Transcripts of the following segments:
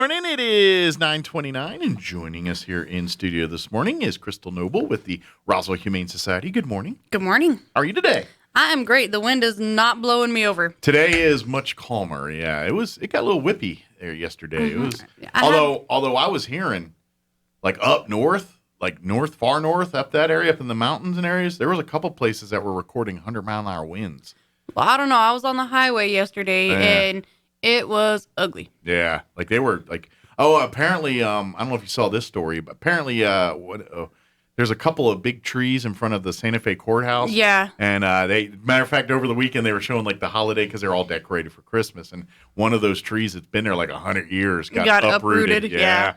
Morning. It is 9:29, and joining us here in studio this morning is Krystle Noble with the Roswell Humane Society. Good morning. Good morning. How are you today? I am great. The wind is not blowing me over. Today is much calmer. Yeah, it got a little whippy there yesterday. Mm-hmm. It was although I was hearing like up north, far north, up that area, up in the mountains and areas, there was a couple places that were recording 100-mile-an-hour winds. Well, I don't know. I was on the highway yesterday and it was ugly. Yeah, like they were like, apparently, I don't know if you saw this story, but apparently, there's a couple of big trees in front of the Santa Fe courthouse. Yeah. And matter of fact, over the weekend, they were showing like the holiday because they're all decorated for Christmas. And one of those trees that's been there like 100 years got uprooted. Yeah.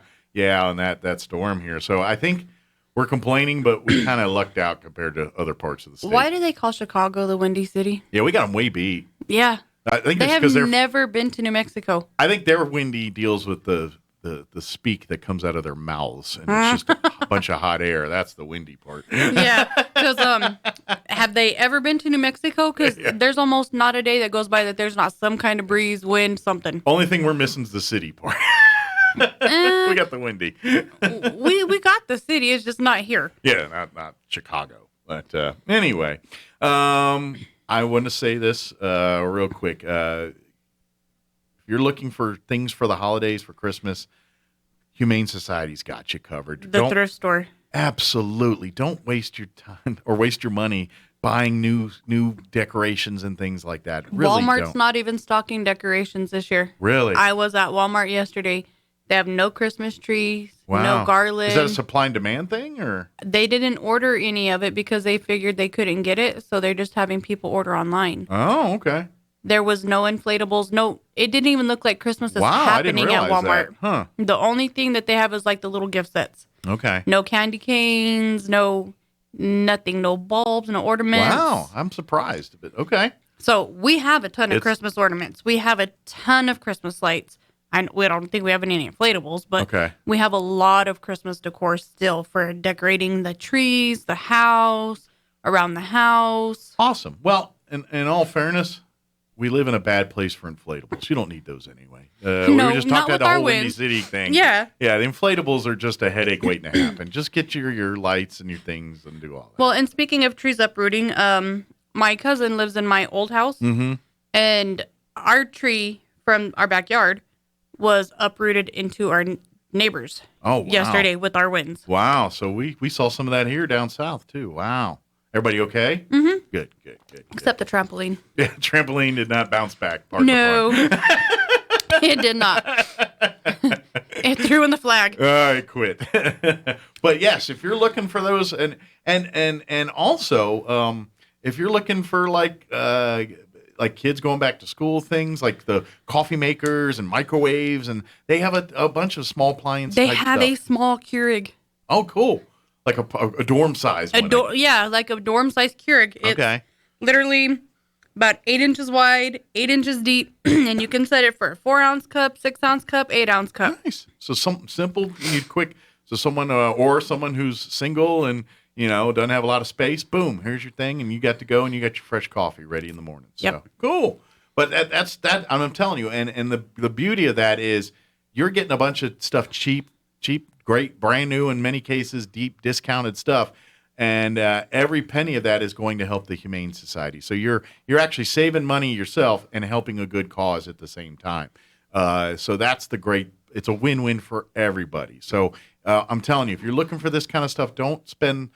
On that storm here. So I think we're complaining, but we kind of lucked out compared to other parts of the state. Why do they call Chicago the Windy City? Yeah, we got them way beat. Yeah. I think they it's have because they're never been to New Mexico. I think their windy deals with the speak that comes out of their mouths, and it's just a bunch of hot air. That's the windy part. Yeah, because have they ever been to New Mexico? Because there's almost not a day that goes by that there's not some kind of breeze, wind, something. Only thing we're missing is the city part. We got the windy. we got the city. It's just not here. Yeah, not Chicago. But anyway, I want to say this real quick. If you're looking for things for the holidays, for Christmas, Humane Society's got you covered. The thrift store. Absolutely. Don't waste your time or waste your money buying new decorations and things like that. Really Walmart's not even stocking decorations this year. Really? I was at Walmart yesterday. They have no Christmas trees, wow. no garland. Is that a supply and demand thing, or? They didn't order any of it because they figured they couldn't get it, so they're just having people order online. Oh, okay. There was no inflatables. No, it didn't even look like Christmas is happening happening at Walmart. That. Huh. The only thing that they have is like the little gift sets. Okay. No candy canes, no nothing, no bulbs, no ornaments. Wow, I'm surprised, but okay. So we have a ton of Christmas ornaments. We have a ton of Christmas lights. We don't think we have any inflatables, but we have a lot of Christmas decor still for decorating the trees, the house, around the house. Awesome. Well, in all fairness, we live in a bad place for inflatables. You don't need those anyway. We were just talking about the whole Windy City thing. Yeah. Yeah, the inflatables are just a headache waiting to happen. Just get your lights and your things and do all that. Well, and speaking of trees uprooting, my cousin lives in my old house, and our tree from our backyard was uprooted into our neighbors yesterday with our winds. Wow. So we saw some of that here down south too. Wow. Everybody okay? Mm-hmm. Good. Except the trampoline. Yeah, trampoline did not bounce back. No, it did not. It threw in the flag. I quit. But yes, if you're looking for those, and also if you're looking for like kids going back to school things, like the coffee makers and microwaves, and they have a bunch of small appliance. They have a small Keurig. Oh, cool. Like a dorm size one. Like a dorm size Keurig. It's literally about 8 inches wide, 8 inches deep, and you can set it for a 4-ounce cup, 6-ounce cup, 8-ounce cup. Nice. So something simple, you need quick. So someone who's single and doesn't have a lot of space, boom, here's your thing, and you got to go and you got your fresh coffee ready in the morning. So cool. But that's I'm telling you, and the beauty of that is you're getting a bunch of stuff cheap, great, brand new, in many cases, deep discounted stuff. And every penny of that is going to help the Humane Society. So you're actually saving money yourself and helping a good cause at the same time. So that's it's a win-win for everybody. So I'm telling you, if you're looking for this kind of stuff, don't spend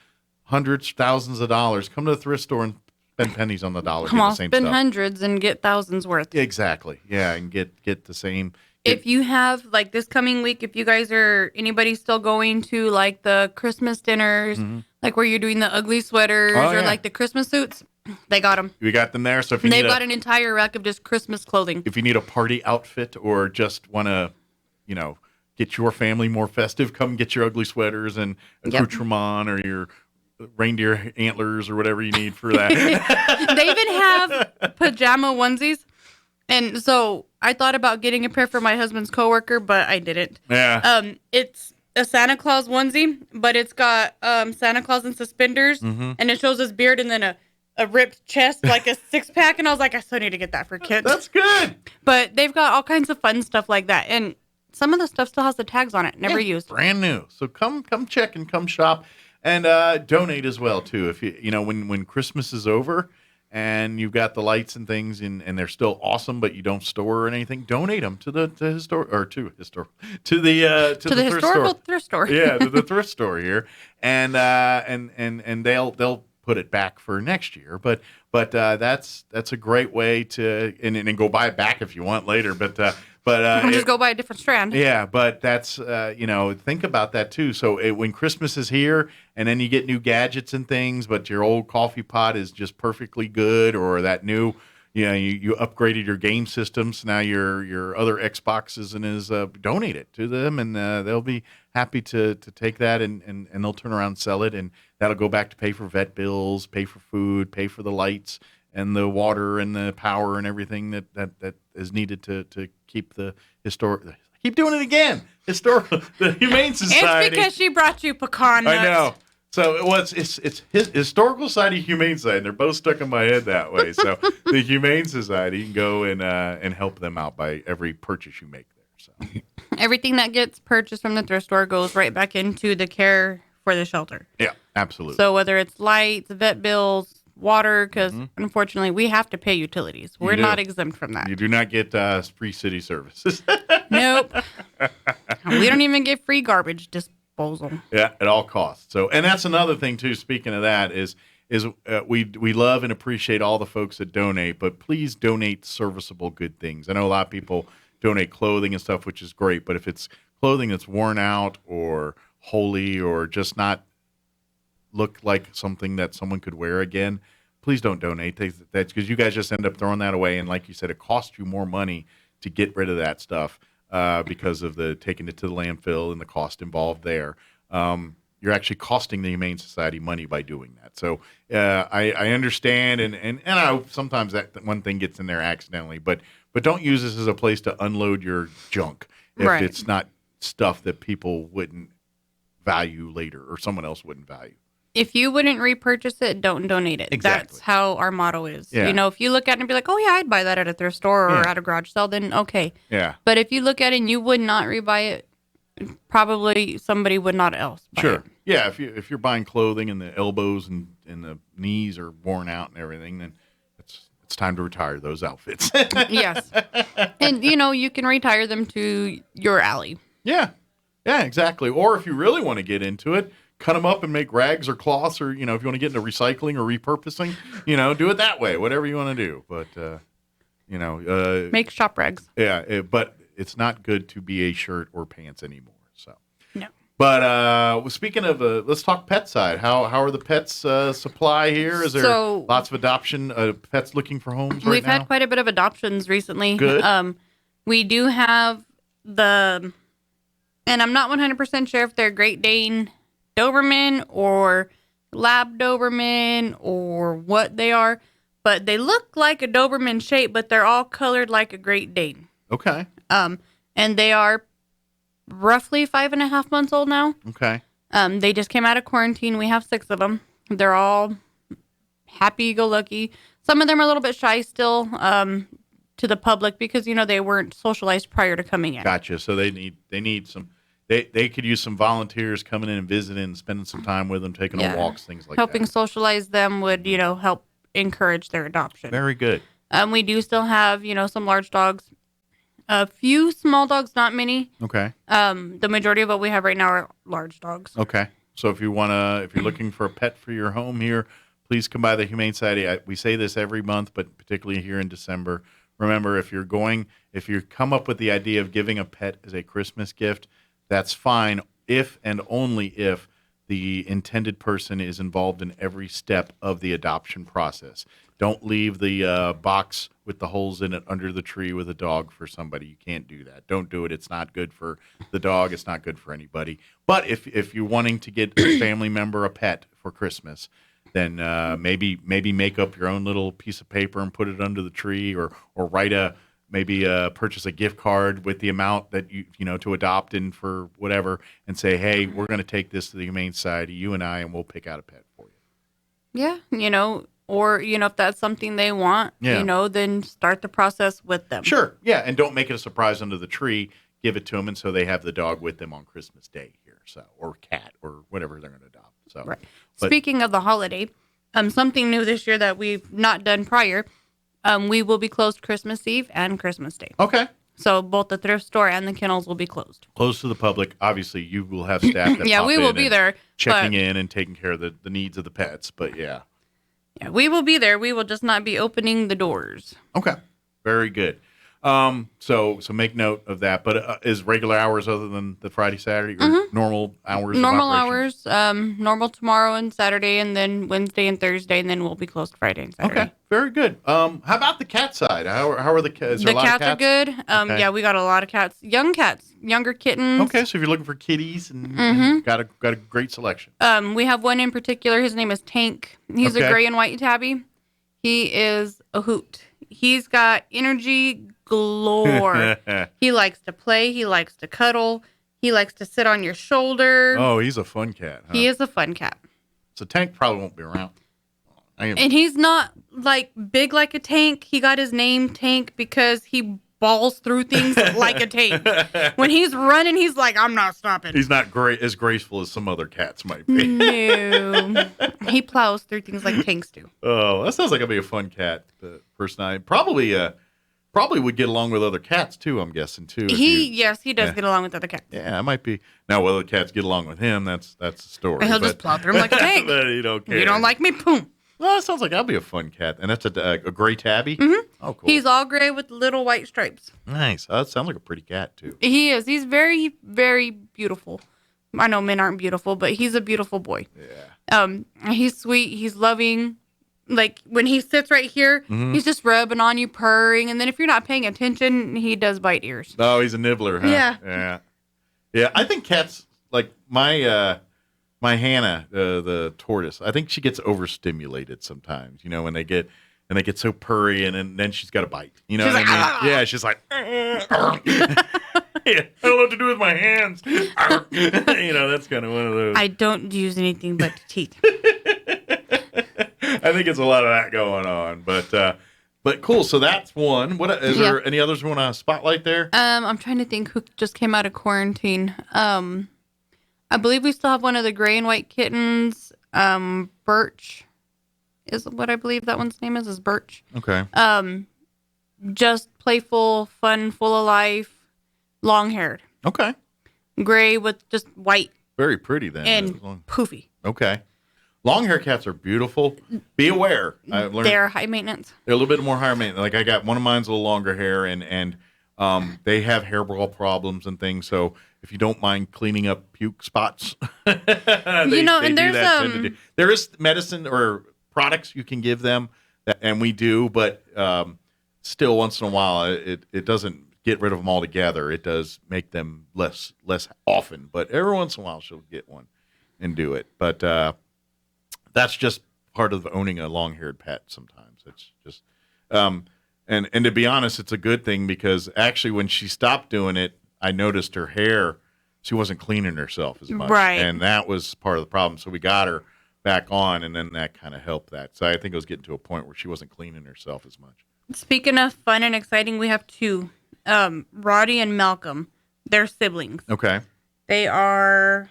hundreds, thousands of dollars. Come to the thrift store and spend pennies on the dollar. Come on, the same spend stuff. Hundreds and get thousands worth. Exactly. Yeah, and get the same. If you have, like this coming week, if you guys anybody still going to like the Christmas dinners, like where you're doing the ugly sweaters or like the Christmas suits, they got them. We got them there. So if they've got an entire rack of just Christmas clothing. If you need a party outfit or just want to, get your family more festive, come get your ugly sweaters and accoutrement or your reindeer antlers or whatever you need for that. They even have pajama onesies. And so I thought about getting a pair for my husband's coworker, but I didn't. Yeah. It's a Santa Claus onesie, but it's got Santa Claus in suspenders, and it shows his beard and then a ripped chest, like a six-pack. And I was like, I still need to get that for kids. That's good. But they've got all kinds of fun stuff like that. And some of the stuff still has the tags on it, never used. Brand new. So come check and come shop and donate as well too. If when Christmas is over and you've got the lights and things and they're still awesome, but you don't store or anything, donate them to the historical thrift store. Yeah, to the thrift store here, and they'll put it back for next year. But that's a great way to and go buy it back if you want later. But just go buy a different strand. Yeah, but that's think about that too. So when Christmas is here, and then you get new gadgets and things, but your old coffee pot is just perfectly good, or that new, you upgraded your game systems. Now your other Xboxes donate it to them, and they'll be happy to take that and they'll turn around and sell it, and that'll go back to pay for vet bills, pay for food, pay for the lights and the water and the power and everything that is needed to keep the historic. I keep doing it again. The Humane Society. It's because she brought you pecan nuts. I know. So it's his Historical Society, Humane Society. They're both stuck in my head that way. So the Humane Society, you can go and help them out by every purchase you make there. So everything that gets purchased from the thrift store goes right back into the care for the shelter. Yeah, absolutely. So whether it's lights, vet bills, water, because unfortunately we have to pay utilities. We're not exempt from that. You do not get free city services. Nope. We don't even get free garbage disposal. Yeah, at all costs. So, and that's another thing too. Speaking of that, is we love and appreciate all the folks that donate, but please donate serviceable good things. I know a lot of people donate clothing and stuff, which is great, but if it's clothing that's worn out or holey or just not look like something that someone could wear again, please don't donate. That's because you guys just end up throwing that away, and like you said, it costs you more money to get rid of that stuff because of the taking it to the landfill and the cost involved there. You're actually costing the Humane Society money by doing that. So I understand, and I, sometimes that one thing gets in there accidentally, but don't use this as a place to unload your junk if it's not stuff that people wouldn't value later or someone else wouldn't value. If you wouldn't repurchase it, don't donate it. Exactly. That's how our motto is. Yeah. If you look at it and be like, oh, yeah, I'd buy that at a thrift store or at a garage sale, then okay. Yeah. But if you look at it and you would not rebuy it, probably somebody would not else buy it. Yeah, if you're buying clothing and the elbows and the knees are worn out and everything, then it's time to retire those outfits. Yes. And, you can retire them to your alley. Yeah. Yeah, exactly. Or if you really want to get into it, cut them up and make rags or cloths, or, if you want to get into recycling or repurposing, do it that way, whatever you want to do. But, make shop rags. Yeah, but it's not good to be a shirt or pants anymore. So no. But speaking of, let's talk pet side. How are the pets supply here? Is there lots of adoption pets looking for homes right now? We've had quite a bit of adoptions recently. Good. We do have and I'm not 100% sure if they're Great Dane Doberman or Lab Doberman or what they are, but they look like a Doberman shape, but they're all colored like a Great Dane. Okay. And they are roughly 5.5 months old now. Okay. They just came out of quarantine. We have 6 of them. They're all happy-go-lucky. Some of them are a little bit shy still to the public because, they weren't socialized prior to coming in. Gotcha. So they need some. They could use some volunteers coming in and visiting and spending some time with them, taking on walks, things like Helping that. socialize them would, help encourage their adoption. Very good. We do still have, some large dogs. A few small dogs, not many. Okay. The majority of what we have right now are large dogs. Okay. So if you're looking for a pet for your home here, please come by the Humane Society. We say this every month, but particularly here in December. Remember, if you come up with the idea of giving a pet as a Christmas gift, that's fine if and only if the intended person is involved in every step of the adoption process. Don't leave the box with the holes in it under the tree with a dog for somebody. You can't do that. Don't do it. It's not good for the dog. It's not good for anybody. But if you're wanting to get a family member a pet for Christmas, then maybe make up your own little piece of paper and put it under the tree, or write purchase a gift card with the amount that you to adopt in for whatever, and say, hey, we're going to take this to the Humane Society, you and I, and we'll pick out a pet for you. Yeah, or if that's something they want, then start the process with them. Sure, yeah, and don't make it a surprise under the tree. give it to them, and so they have the dog with them on Christmas Day here, or cat or whatever they're going to adopt. So, right. Speaking of the holiday, something new this year that we've not done prior, we will be closed Christmas Eve and Christmas Day. Okay. So both the thrift store and the kennels will be closed. Closed to the public. Obviously, you will have staff that yeah, we will be there checking in and taking care of the needs of the pets. But yeah, we will be there. We will just not be opening the doors. Okay, very good. So make note of that. But is regular hours other than the Friday, Saturday, or normal hours? Normal hours. Normal tomorrow and Saturday, and then Wednesday and Thursday, and then we'll be closed Friday and Saturday. Okay, very good. How about the cat side? How are the cats? The cats are good. Okay. Yeah, we got a lot of cats, younger kittens. Okay, so if you're looking for kitties, and got a great selection. We have one in particular. His name is Tank. He's a gray and white tabby. He is a hoot. He's got energy galore. He likes to play. He likes to cuddle. He likes to sit on your shoulder. Oh, he's a fun cat. Huh? He is a fun cat. So Tank probably won't be around. And he's not like big like a tank. He got his name Tank because he balls through things like a tank. When he's running, he's like, I'm not stopping. He's not as graceful as some other cats might be. No. He plows through things like tanks do. Oh, that sounds like it'd be a fun cat. The person probably would get along with other cats too, I'm guessing too. Yes, he does get along with other cats. Yeah, it might be. Now whether the cats get along with him, that's the story. And he'll just plow through him like a tank. But he don't care. You don't like me? Boom. Well, that sounds like that'll be a fun cat. And that's a gray tabby? Mm-hmm. Oh, cool. He's all gray with little white stripes. Nice. That sounds like a pretty cat, too. He is. He's very, very beautiful. I know men aren't beautiful, but he's a beautiful boy. Yeah. He's sweet. He's loving. Like, when he sits right here, he's just rubbing on you, purring. And then if you're not paying attention, he does bite ears. Oh, he's a nibbler, huh? Yeah. Yeah, I think cats, like my Hannah, the tortoise, I think she gets overstimulated sometimes, when they get so purry and then she's got to bite. You know she's what like, I mean? Yeah, she's like, yeah, I don't know what to do with my hands. That's kind of one of those. I don't use anything but teeth. I think it's a lot of that going on, but cool. So that's one. What is there any others we want to spotlight there? I'm trying to think who just came out of quarantine. I believe we still have one of the gray and white kittens. Birch is what I believe that one's name is Birch. Okay. Just playful, fun, full of life, long-haired. Okay. Gray with just white. Very pretty then. And poofy. Okay. Long-hair cats are beautiful. Be aware. They're high maintenance. They're a little bit more high maintenance. Like I got one of mine's a little longer hair, and they have hairball problems and things. So if you don't mind cleaning up puke spots, there is medicine or products you can give them, and we do. But still, once in a while, it doesn't get rid of them altogether. It does make them less often. But every once in a while, she'll get one and do it. But that's just part of owning a long-haired pet sometimes. It's just, and to be honest, it's a good thing because actually when she stopped doing it, I noticed her hair, she wasn't cleaning herself as much. Right. And that was part of the problem. So we got her back on, and then that kind of helped that. So I think it was getting to a point where she wasn't cleaning herself as much. Speaking of fun and exciting, we have two, Roddy and Malcolm. They're siblings. Okay. They are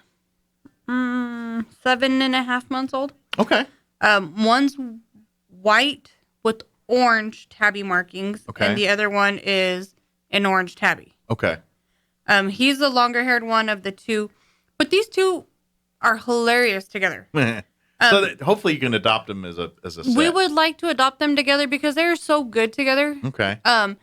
7.5 months old. Okay. One's white with orange tabby markings, and the other one is an orange tabby. Okay. He's the longer haired one of the two, but these two are hilarious together. So hopefully you can adopt them as a set. We would like to adopt them together because they're so good together. Okay. Are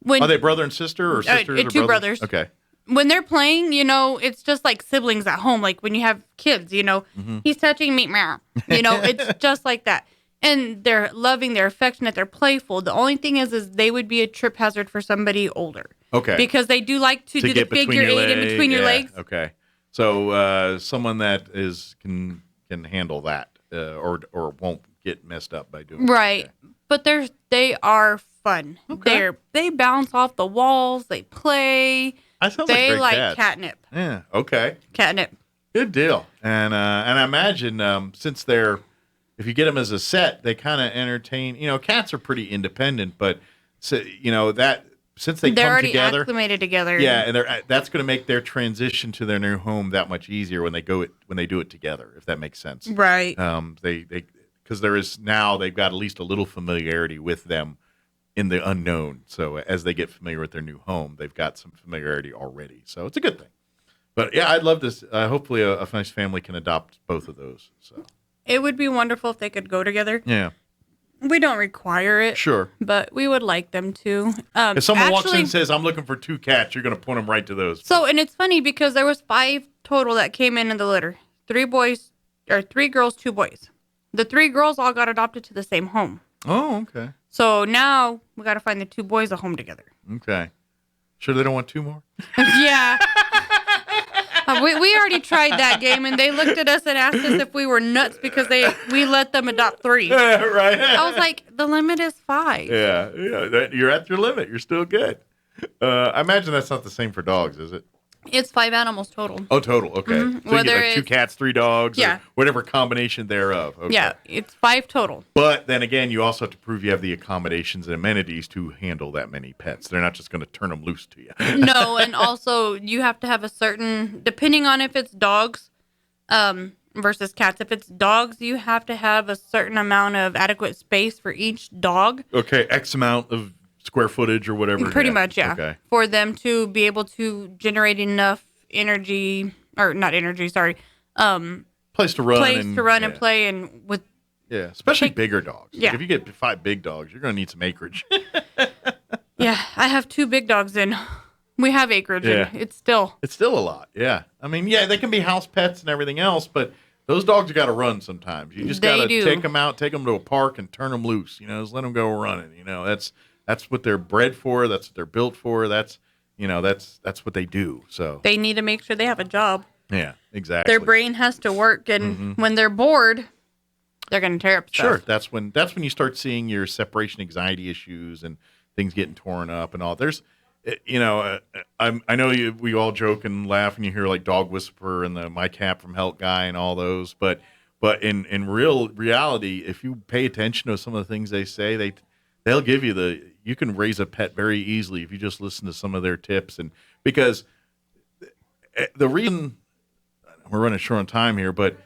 they brother and sister or sisters? Two brothers. Okay. When they're playing, it's just like siblings at home. Like when you have kids, he's touching me, meow. It's just like that. And they're loving, they're affectionate, they're playful. The only thing is they would be a trip hazard for somebody older. Okay. Because they do like to do the figure eight in between your legs. Okay. So someone that can handle that or won't get messed up by doing right. Okay. But they are fun. Okay. They bounce off the walls, they play. They like catnip. Yeah. Okay. Catnip. Good deal. And I imagine since if you get them as a set, they kind of entertain. Cats are pretty independent, but that since they they're come already together, acclimated together. Yeah, and that's going to make their transition to their new home that much easier when they do it together, if that makes sense. Right. They because they've got at least a little familiarity with them in the unknown. So as they get familiar with their new home, they've got some familiarity already. So it's a good thing. But yeah, I'd love this. Hopefully, a nice family can adopt both of those. So it would be wonderful if they could go together. Yeah. We don't require it. Sure. But we would like them to. If someone walks in and says, I'm looking for 2 cats, you're going to point them right to those. So, and it's funny because there was 5 total that came in the litter. 3 girls, 2 boys. The 3 girls all got adopted to the same home. Oh, okay. So now we got to find the 2 boys a home together. Okay. Sure they don't want 2 more? Yeah. We already tried that game, and they looked at us and asked us if we were nuts because we let them adopt 3. Yeah, right. I was like, the limit is 5. Yeah. You're at your limit. You're still good. I imagine that's not the same for dogs, is it? It's 5 animals total. Oh, total. Okay. Mm-hmm. So you get like 2 cats, 3 dogs, yeah, or whatever combination thereof. Okay. Yeah, it's 5 total. But then again, you also have to prove you have the accommodations and amenities to handle that many pets. They're not just going to turn them loose to you. No, and also you have to have a certain, depending on if it's dogs versus cats. If it's dogs, you have to have a certain amount of adequate space for each dog. Okay, X amount of square footage or whatever. Pretty much, yeah. Okay. For them to be able to generate enough energy, or not energy, sorry. Place to run and play, and with. Yeah, especially bigger dogs. Yeah. Like if you get 5 big dogs, you're going to need some acreage. Yeah, I have 2 big dogs, and we have acreage, and it's still a lot. Yeah. I mean, yeah, they can be house pets and everything else, but those dogs got to run sometimes. You just got to take them out, take them to a park, and turn them loose. Just let them go running. That's what they're bred for. That's what they're built for. That's what they do. So they need to make sure they have a job. Yeah, exactly. Their brain has to work, and when they're bored, they're going to tear up stuff. Sure, that's when you start seeing your separation anxiety issues and things getting torn up and all. There's, I know we all joke and laugh, and you hear like Dog Whisperer and the My Cat from Help guy and all those, but in reality, if you pay attention to some of the things they say, they'll give you you can raise a pet very easily if you just listen to some of their tips. And because the reason we're running short on time here, but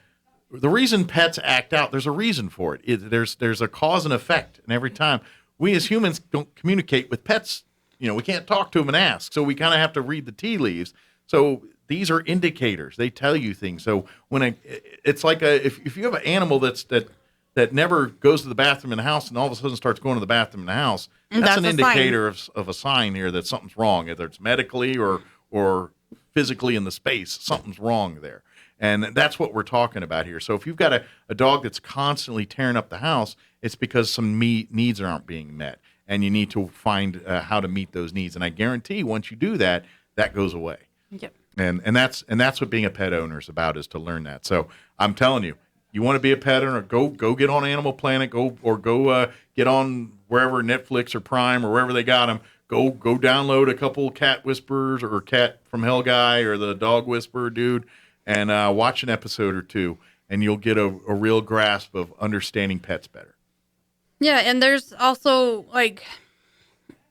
the reason pets act out, there's a reason for it. There's a cause and effect. And every time we as humans don't communicate with pets, we can't talk to them and ask. So we kind of have to read the tea leaves. So these are indicators. They tell you things. So it's like if you have an animal that never goes to the bathroom in the house and all of a sudden starts going to the bathroom in the house, that's an indicator of a sign here that something's wrong, whether it's medically or physically in the space, something's wrong there. And that's what we're talking about here. So if you've got a dog that's constantly tearing up the house, it's because some needs aren't being met, and you need to find how to meet those needs. And I guarantee once you do that, that goes away. Yep. And that's what being a pet owner is about, is to learn that. So I'm telling you, you want to be a pet owner, go get on Animal Planet, go get on wherever, Netflix or Prime or wherever they got them. Go download a couple Cat Whisperers or Cat from Hell guy or the Dog Whisperer dude, and watch an episode or 2, and you'll get a real grasp of understanding pets better. Yeah, and there's also, like,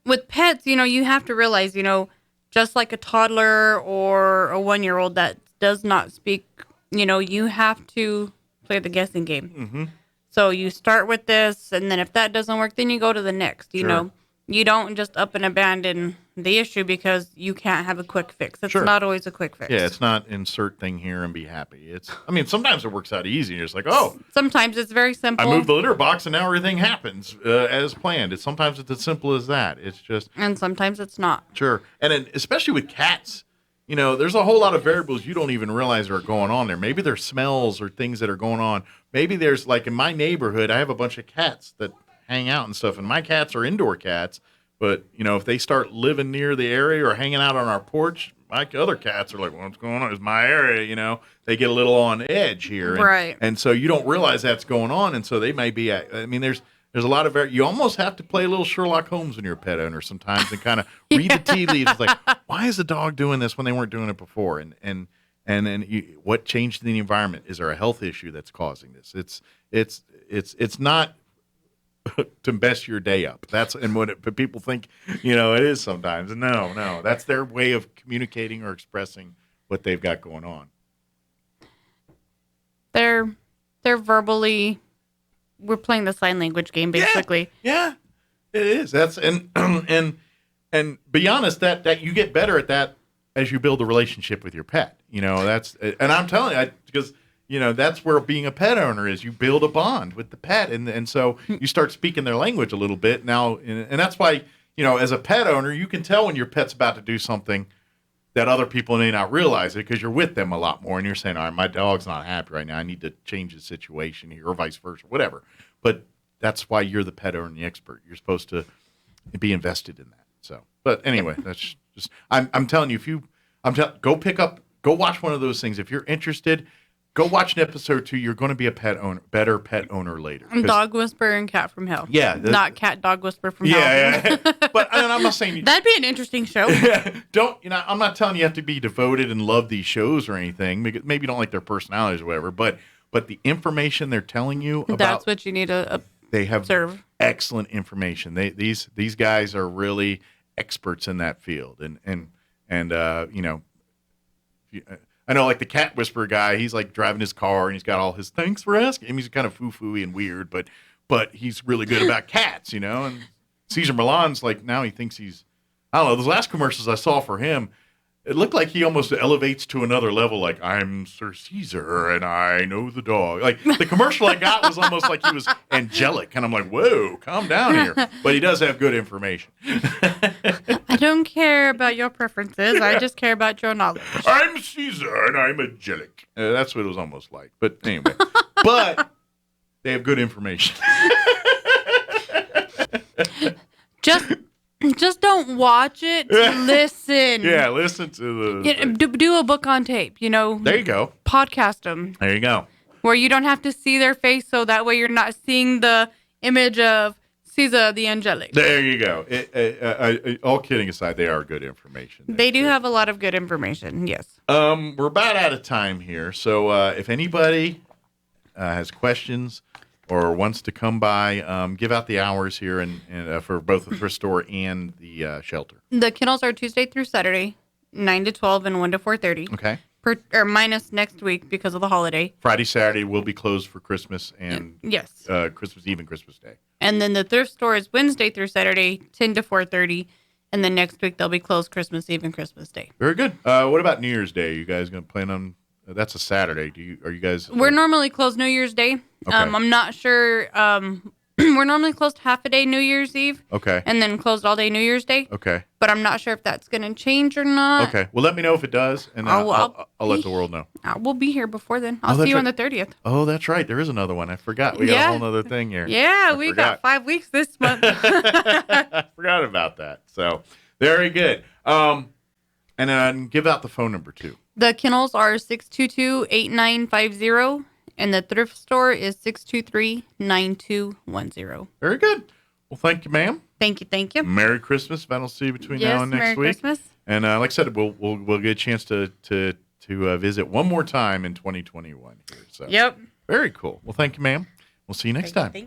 with pets, you have to realize, just like a toddler or a 1-year-old that does not speak, you have to play the guessing game. Mm-hmm. So you start with this, and then if that doesn't work, then you go to the next, Sure. You don't just up and abandon the issue because you can't have a quick fix. It's Sure. not always a quick fix. Yeah, it's not insert thing here and be happy. Sometimes it works out easy. You're just like, oh. Sometimes it's very simple. I moved the litter box and now everything happens as planned. Sometimes it's as simple as that. It's just. And sometimes it's not. Sure. And then, especially with cats, there's a whole lot of variables you don't even realize are going on there. Maybe there's smells or things that are going on. Maybe there's, like in my neighborhood, I have a bunch of cats that hang out and stuff, and my cats are indoor cats, but if they start living near the area or hanging out on our porch, my other cats are like, what's going on? It's my area. They get a little on edge here, right? And so you don't realize that's going on, and so they may be there's a lot of you almost have to play a little Sherlock Holmes when you're a pet owner sometimes and kind of read the tea leaves. It's like, why is the dog doing this when they weren't doing it before, and then what changed in the environment? Is there a health issue that's causing this? It's not to mess your day up. But people think, it is sometimes. No, that's their way of communicating or expressing what they've got going on. They're verbally, we're playing the sign language game, basically. Yeah, it is. That's and be honest, that you get better at that as you build a relationship with your pet. And I'm telling you, because that's where being a pet owner is. You build a bond with the pet, and so you start speaking their language a little bit now, and that's why as a pet owner, you can tell when your pet's about to do something that other people may not realize it because you're with them a lot more, and you're saying, all right, my dog's not happy right now. I need to change the situation here, or vice versa, whatever. But that's why you're the pet owner and the expert. You're supposed to be invested in that. So, but anyway, that's just I'm telling you, go watch one of those things. If you're interested, go watch an episode 2. You're going to be a better pet owner later. Dog Whisperer and Cat from Hell. Yeah. Not Cat Dog Whisperer from Hell. Yeah. But I'm not saying that'd be an interesting show. I'm not telling you have to be devoted and love these shows or anything. Maybe you don't like their personalities or whatever, but the information they're telling you about. That's what you need to they have observe. Excellent information. These guys are really experts in that field. And I know, like the Cat Whisperer guy, he's like driving his car and he's got all his thanks for asking. I mean, he's kind of foo-foo-y and weird, but he's really good about cats, And Caesar Milan's like, now he thinks I don't know, those last commercials I saw for him, it looked like he almost elevates to another level. Like, I'm Sir Caesar and I know the dog. Like the commercial I got was almost like he was angelic. And I'm like, whoa, calm down here. But he does have good information. I don't care about your preferences. I just care about your knowledge. I'm Caesar and I'm angelic. That's what it was almost like. But anyway, but they have good information. Just don't watch it. Listen. Yeah, listen to the. Do a book on tape. There you go. Podcast them. There you go. Where you don't have to see their face, so that way you're not seeing the image of Caesar the angelic. There you go. All kidding aside, they are good information. They do have a lot of good information. Yes. We're about out of time here, so if anybody has questions or wants to come by, give out the hours here and for both the thrift store and the shelter. The kennels are Tuesday through Saturday, 9 to 12 and 1 to 4:30. Okay. Minus next week because of the holiday. Friday, Saturday will be closed for Christmas and yes, Christmas Eve and Christmas Day. And then the thrift store is Wednesday through Saturday, 10 to 4:30. And then next week they'll be closed Christmas Eve and Christmas Day. Very good. What about New Year's Day? You guys going to plan on? That's a Saturday. Are you guys? We're normally closed New Year's Day. Okay. I'm not sure. We're normally closed half a day New Year's Eve. Okay. And then closed all day New Year's Day. Okay. But I'm not sure if that's going to change or not. Okay. Well, let me know if it does, and I'll let the world know. We'll be here before then. I'll see you on the 30th. Oh, that's right. There is another one. I forgot. We got a whole other thing here. Yeah, we got 5 weeks this month. I forgot about that. So, very good. And then give out the phone number, too. The kennels are 622-8950, and the thrift store is 623-9210. Very good. Well, thank you, ma'am. Thank you. Merry Christmas. If I don't see you between now and next week. Merry Christmas. And like I said, we'll get a chance to visit one more time in 2021 here. So. Yep. Very cool. Well, thank you, ma'am. We'll see you next time.